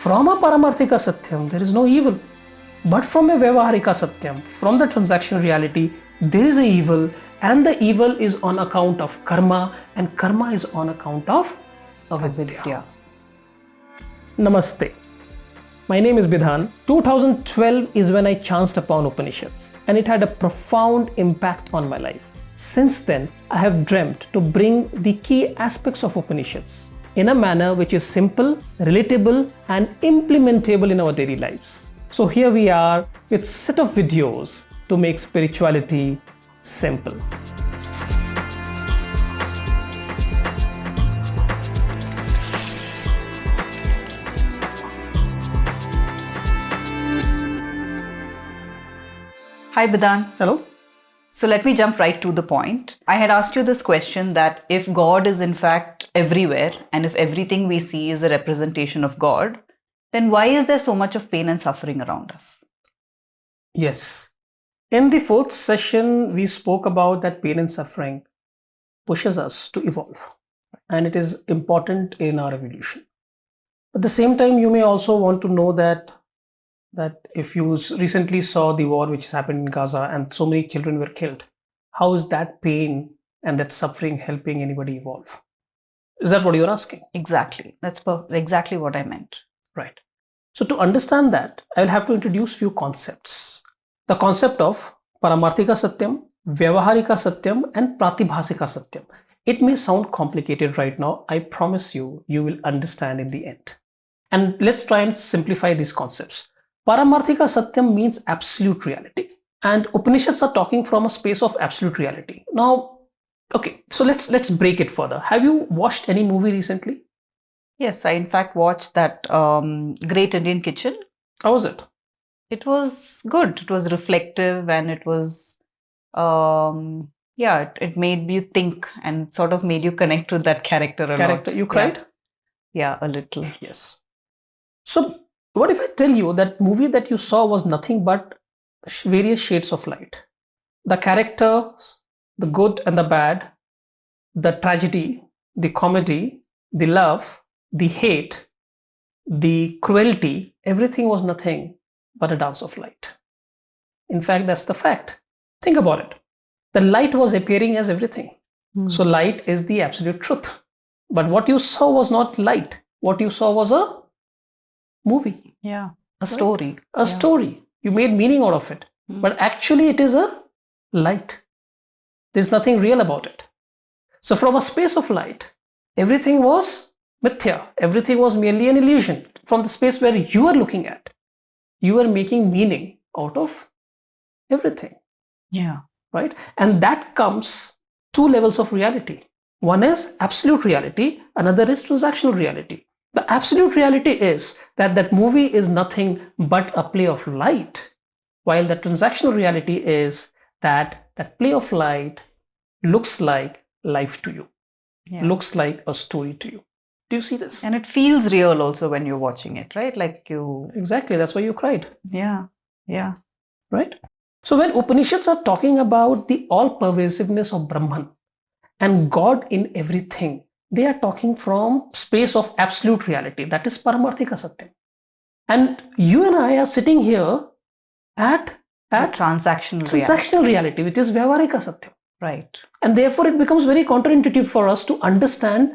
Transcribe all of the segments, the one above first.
from a Paramarthika Satyam, there is no evil. But from a Vyavaharika Satyam, from the transactional reality, there is a evil, and the evil is on account of karma, and karma is on account of Avidya. Namaste. My name is Bidhan. 2012 is when I chanced upon Upanishads, and it had a profound impact on my life. Since then, I have dreamt to bring the key aspects of Upanishads in a manner which is simple, relatable, and implementable in our daily lives. So here we are with a set of videos to make spirituality simple. Hi Bidhan. Hello? So let me jump right to the point. I had asked you this question that if God is in fact everywhere and if everything we see is a representation of God, then why is there so much of pain and suffering around us? Yes. In the fourth session, we spoke about that pain and suffering pushes us to evolve, and it is important in our evolution. At the same time, you may also want to know that if you recently saw the war which happened in Gaza and so many children were killed, how is that pain and that suffering helping anybody evolve? Is that what you're asking? Exactly. That's exactly what I meant. Right. So to understand that, I will have to introduce few concepts. The concept of Paramarthika Satyam, Vyavaharika Satyam, and Pratibhasika Satyam. It may sound complicated right now. I promise you, you will understand in the end. And let's try and simplify these concepts. Paramarthika Satyam means absolute reality. And Upanishads are talking from a space of absolute reality. Now, okay, so let's break it further. Have you watched any movie recently? Yes, I in fact watched that Great Indian Kitchen. How was it? It was good. It was reflective and it was, it made you think and sort of made you connect with that character a lot. You cried? Yeah, a little. Yes. So what if I tell you that movie that you saw was nothing but various shades of light? The characters, the good and the bad, the tragedy, the comedy, the love, the hate, the cruelty, everything was nothing but a dance of light. In fact, that's the fact. Think about it. The light was appearing as everything. So light is the absolute truth. But what you saw was not light. What you saw was a movie. Yeah. A story. A story. You made meaning out of it. But actually it is a light. There's nothing real about it. So from a space of light, everything was mithya. Everything was merely an illusion. From the space where you are looking at, you are making meaning out of everything. Yeah. Right? And that comes two levels of reality. One is absolute reality, another is transactional reality. The absolute reality is that movie is nothing but a play of light, while the transactional reality is that play of light looks like life to you, looks like a story to you. Do you see this? And it feels real also when you're watching it, right? Like you... Exactly, that's why you cried. Yeah, yeah. Right? So when Upanishads are talking about the all-pervasiveness of Brahman and God in everything, they are talking from space of absolute reality. That is Paramarthika Satyam. And you and I are sitting here at transactional reality, which is Vyavaharika Satyam. Right. And therefore it becomes very counterintuitive for us to understand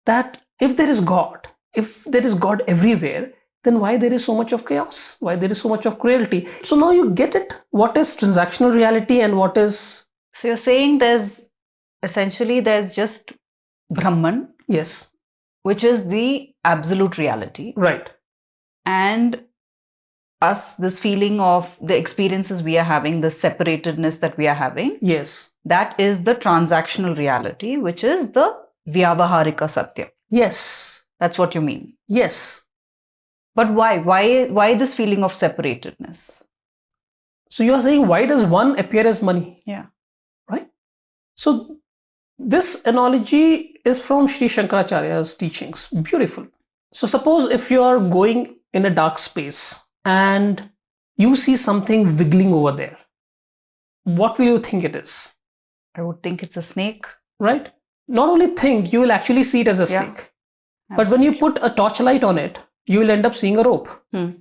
that if there is God everywhere, then why there is so much of chaos? Why there is so much of cruelty? So now you get it. What is transactional reality and what is... So you're saying there's just Brahman. Yes. Which is the absolute reality. Right. And us, this feeling of the experiences we are having, the separatedness that we are having. Yes. That is the transactional reality, which is the Vyavaharika Satyam. Yes. That's what you mean. Yes. But why? Why this feeling of separatedness? So you are saying, why does one appear as money? Yeah. Right? So this analogy is from Sri Shankaracharya's teachings. Beautiful. So suppose if you are going in a dark space and you see something wiggling over there, what will you think it is? I would think it's a snake. Right? Not only think, you will actually see it as a snake. Absolutely. But when you put a torchlight on it, you will end up seeing a rope.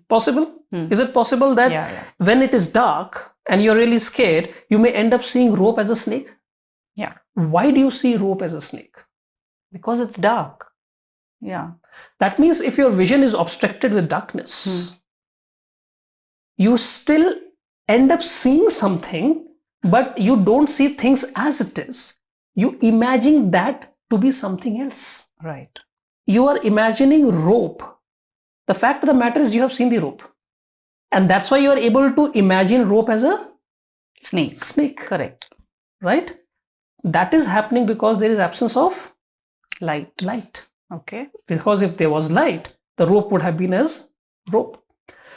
Possible? Is it possible that when it is dark and you're really scared, you may end up seeing rope as a snake? Yeah. Why do you see rope as a snake? Because it's dark. Yeah. That means if your vision is obstructed with darkness, you still end up seeing something, but you don't see things as it is. You imagine that to be something else. Right. You are imagining rope. The fact of the matter is you have seen the rope. And that's why you are able to imagine rope as a snake. Correct. Right? That is happening because there is absence of light. Okay. Because if there was light, the rope would have been as rope.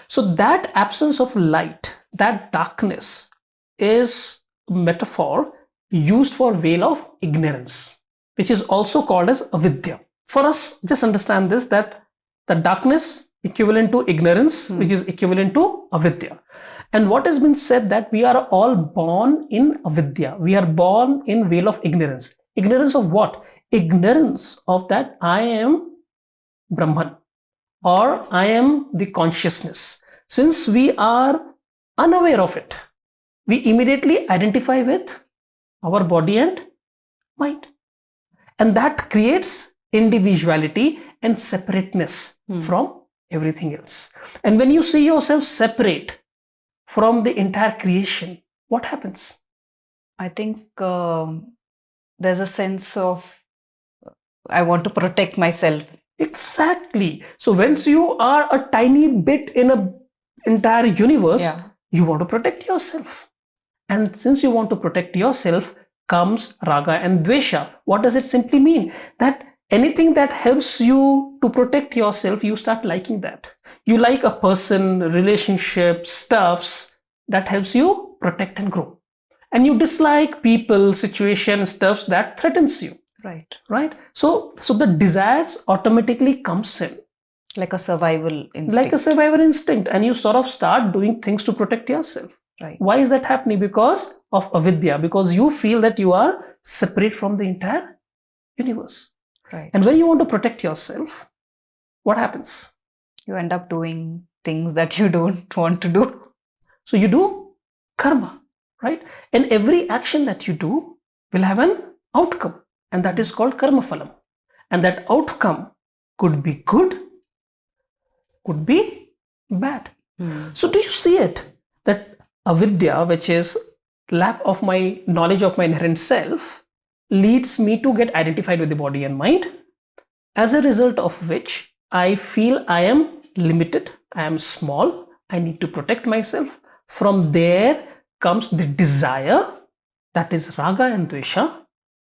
So that absence of light, that darkness, is a metaphor used for veil of ignorance, which is also called as avidya. For us, just understand this, that the darkness equivalent to ignorance, which is equivalent to avidya. And what has been said that we are all born in avidya. We are born in veil of ignorance. Ignorance of what? Ignorance of that I am Brahman, or I am the consciousness. Since we are unaware of it, we immediately identify with our body and mind. And that creates individuality and separateness from everything else. And when you see yourself separate from the entire creation, what happens? I think there's a sense of I want to protect myself. Exactly. So once you are a tiny bit in an entire universe, you want to protect yourself. And since you want to protect yourself, comes raga and dvesha. What does it simply mean? That anything that helps you to protect yourself, you start liking that. You like a person, relationship, stuffs that helps you protect and grow. And you dislike people, situations, stuffs that threatens you. Right. So the desires automatically comes in. Like a survival instinct. And you sort of start doing things to protect yourself. Right. Why is that happening? Because of avidya, because you feel that you are separate from the entire universe. Right. And when you want to protect yourself, what happens? You end up doing things that you don't want to do. So you do karma, right? And every action that you do will have an outcome. And that is called karma phalam. And that outcome could be good, could be bad. So do you see it? That avidya, which is lack of my knowledge of my inherent self, leads me to get identified with the body and mind, as a result of which I feel I am limited, I am small, I need to protect myself. From there comes the desire, that is raga and dvesha.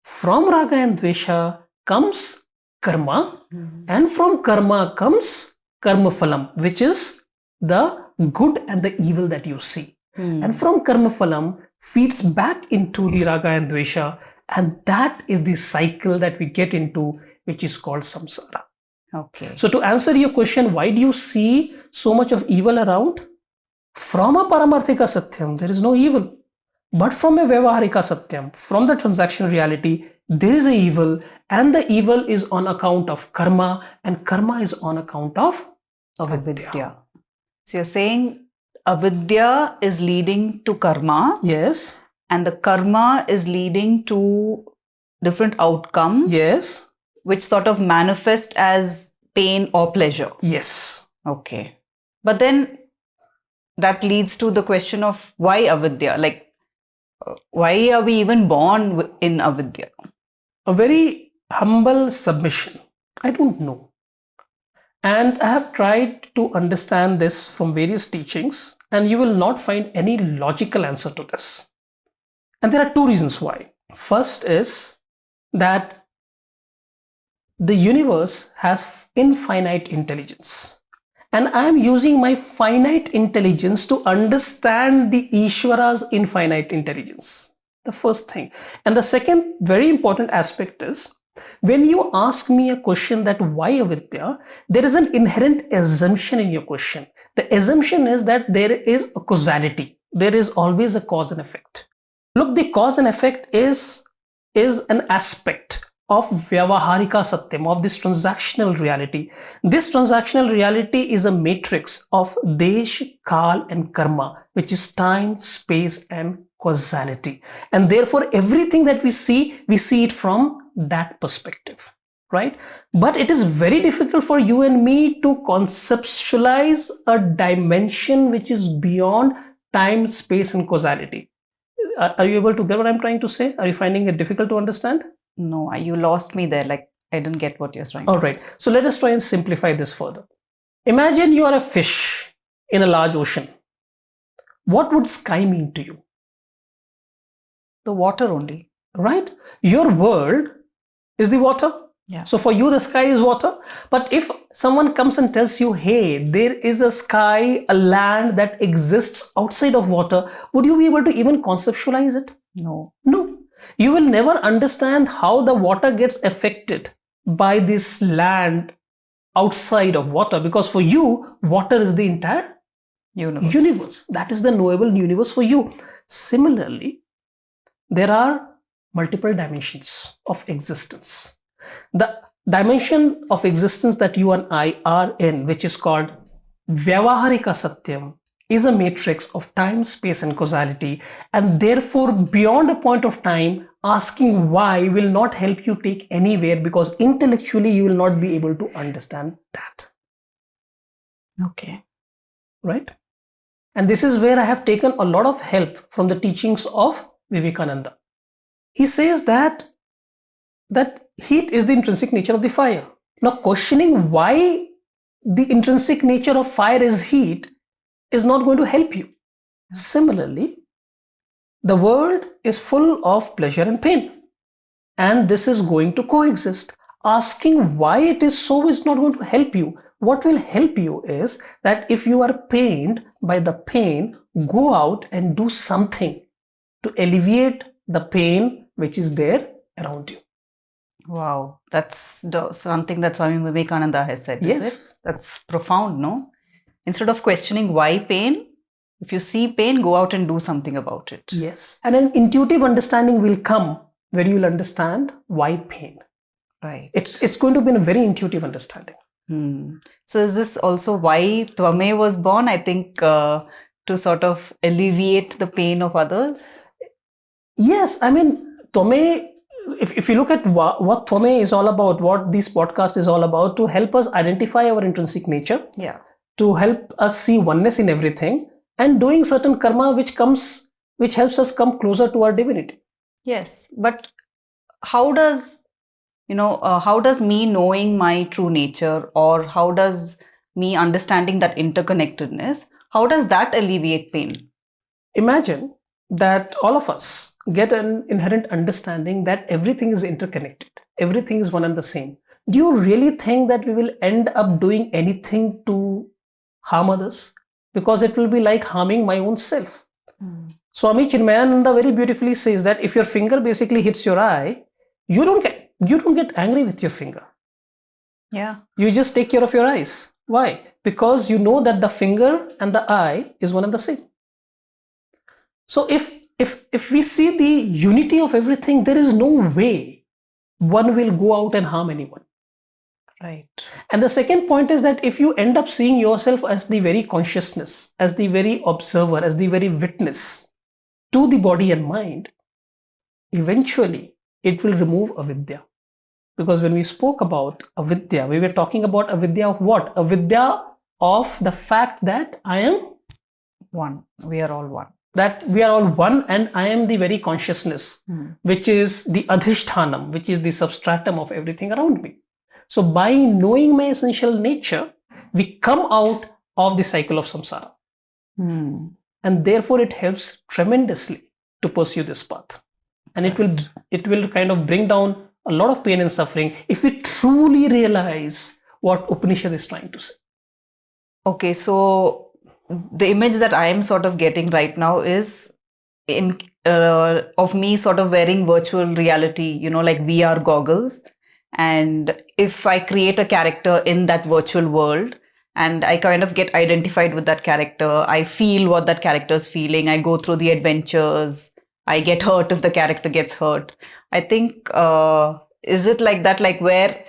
From raga and dvesha comes karma, and from karma comes karma phalam, which is the good and the evil that you see. And from karma phalam feeds back into the raga and dvesha, and that is the cycle that we get into, which is called samsara. Okay. So to answer your question, why do you see so much of evil around? From a Paramarthika Satyam, there is no evil. But from a Vyavaharika Satyam, from the transactional reality, there is a evil, and the evil is on account of karma, and karma is on account of avidya. So you're saying avidya is leading to karma. Yes. And the karma is leading to different outcomes. Yes. Which sort of manifest as pain or pleasure. Yes. Okay. But then that leads to the question of why avidya? Like, why are we even born in avidya? A very humble submission. I don't know. And I have tried to understand this from various teachings, and you will not find any logical answer to this. And there are two reasons why. First is that the universe has infinite intelligence. And I am using my finite intelligence to understand the Ishvara's infinite intelligence. The first thing. And the second very important aspect is, when you ask me a question that why avidya, there is an inherent assumption in your question. The assumption is that there is a causality. There is always a cause and effect. Look, the cause and effect is an aspect of Vyavaharika Satyam, of this transactional reality. This transactional reality is a matrix of Desh, Kal, and Karma, which is time, space, and causality. And therefore, everything that we see it from that perspective, right? But it is very difficult for you and me to conceptualize a dimension which is beyond time, space, and causality. Are you able to get what I'm trying to say? Are you finding it difficult to understand? No, you lost me there. Like, I didn't get what you're trying to All say. right. So let us try and simplify this further. Imagine you are a fish in a large ocean. What would sky mean to you? The water only. Right? Your world is the water. Yeah. So for you, the sky is water. But if someone comes and tells you, hey, there is a sky, a land that exists outside of water, would you be able to even conceptualize it? No. No. You will never understand how the water gets affected by this land outside of water, because for you, water is the entire universe. That is the knowable universe for you. Similarly, there are multiple dimensions of existence. The dimension of existence that you and I are in, which is called Vyavaharika Satyam, is a matrix of time, space, and causality, and therefore beyond a point of time, asking why will not help you take anywhere, because intellectually you will not be able to understand that. Okay. Right? And this is where I have taken a lot of help from the teachings of Vivekananda. He says that heat is the intrinsic nature of the fire. Now, questioning why the intrinsic nature of fire is heat is not going to help you. Similarly, the world is full of pleasure and pain, and this is going to coexist. Asking why it is so is not going to help you. What will help you is that if you are pained by the pain, go out and do something to alleviate the pain which is there around you. Wow, that's something that Swami Vivekananda has said, is it? That's profound, no? Instead of questioning why pain, if you see pain, go out and do something about it. Yes, and an intuitive understanding will come where you will understand why pain. Right. It's going to be a very intuitive understanding. So is this also why Tvame was born? I think to sort of alleviate the pain of others? Yes, I mean, Tvame, if you look at what Tvame is all about, what this podcast is all about, to help us identify our intrinsic nature, to help us see oneness in everything, and doing certain karma which helps us come closer to our divinity. Yes, but how does me knowing my true nature, or how does me understanding that interconnectedness, how does that alleviate pain? Imagine that all of us get an inherent understanding that everything is interconnected, everything is one and the same. Do you really think that we will end up doing anything to harm others? Because it will be like harming my own self. Swami Chinmayananda very beautifully says that if your finger basically hits your eye, you don't get angry with your finger. Yeah. You just take care of your eyes. Why? Because you know that the finger and the eye is one and the same. So if we see the unity of everything, there is no way one will go out and harm anyone. Right. And the second point is that if you end up seeing yourself as the very consciousness, as the very observer, as the very witness to the body and mind, eventually it will remove avidya. Because when we spoke about avidya, we were talking about avidya of what? Avidya of the fact that I am one. We are all one. That we are all one, and I am the very consciousness, which is the adhishthanam, which is the substratum of everything around me. So by knowing my essential nature, we come out of the cycle of samsara. And therefore it helps tremendously to pursue this path. And it will kind of bring down a lot of pain and suffering if we truly realize what Upanishad is trying to say. Okay, so the image that I am sort of getting right now is of me sort of wearing virtual reality, like VR goggles. And if I create a character in that virtual world and I kind of get identified with that character, I feel what that character is feeling, I go through the adventures, I get hurt if the character gets hurt. I think Is it like that, like where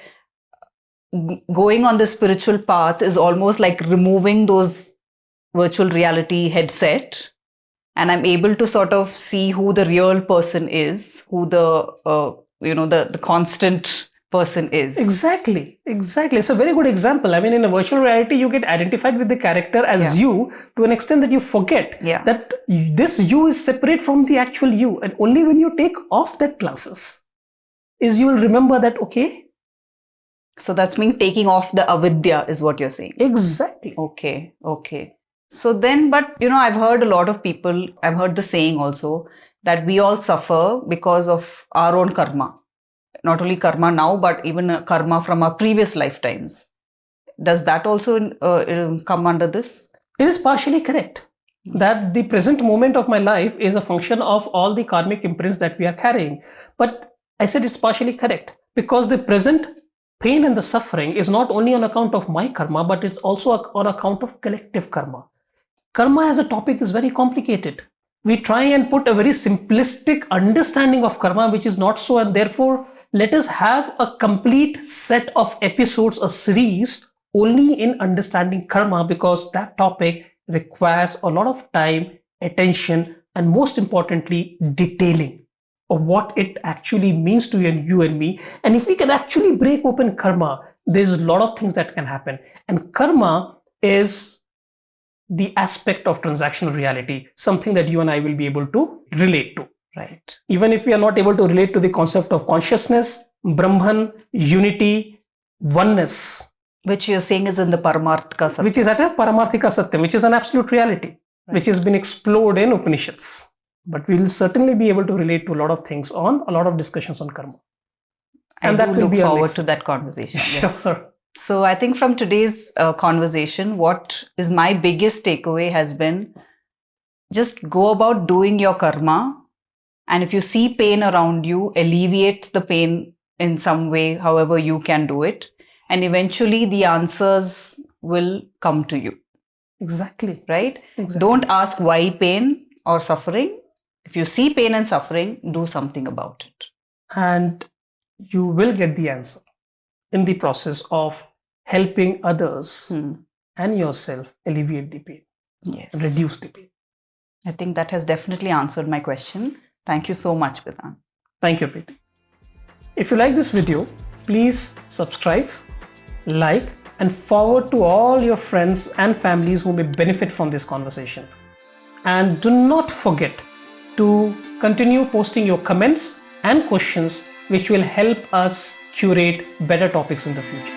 going on the spiritual path is almost like removing those virtual reality headset, and I'm able to sort of see who the real person is, who the the constant person is. Exactly. It's a very good example. I mean, in a virtual reality, you get identified with the character as you to an extent that you forget that this you is separate from the actual you. And only when you take off that glasses is you will remember that, okay. So that's mean taking off the avidya is what you're saying. Exactly. Okay. So then, but I've heard a lot of people, I've heard the saying also that we all suffer because of our own karma. Not only karma now, but even karma from our previous lifetimes. Does that also come under this? It is partially correct that the present moment of my life is a function of all the karmic imprints that we are carrying. But I said it's partially correct because the present pain and the suffering is not only on account of my karma, but it's also on account of collective karma. Karma as a topic is very complicated. We try and put a very simplistic understanding of karma, which is not so, and therefore let us have a complete set of episodes, a series only in understanding karma, because that topic requires a lot of time, attention, and most importantly, detailing of what it actually means to you and me. And if we can actually break open karma, there's a lot of things that can happen. And karma is the aspect of transactional reality, something that you and I will be able to relate to. Right. Even if we are not able to relate to the concept of consciousness, Brahman, unity, oneness. Which you're saying is in the Paramarthika Satyam. Which is at a Paramarthika Satyam, which is an absolute reality, which has been explored in Upanishads. But we'll certainly be able to relate to a lot of things on a lot of discussions on karma. And that will look forward to that conversation. Yes. Sure. So I think from today's conversation, what is my biggest takeaway has been just go about doing your karma. And if you see pain around you, alleviate the pain in some way, however you can do it. And eventually the answers will come to you. Exactly. Right? Exactly. Don't ask why pain or suffering. If you see pain and suffering, do something about it. And you will get the answer in the process of helping others and yourself alleviate the pain. Yes. Reduce the pain. I think that has definitely answered my question. Thank you so much, Vedanta. Thank you, Preeti. If you like this video, please subscribe, like, and forward to all your friends and families who may benefit from this conversation. And do not forget to continue posting your comments and questions, which will help us curate better topics in the future.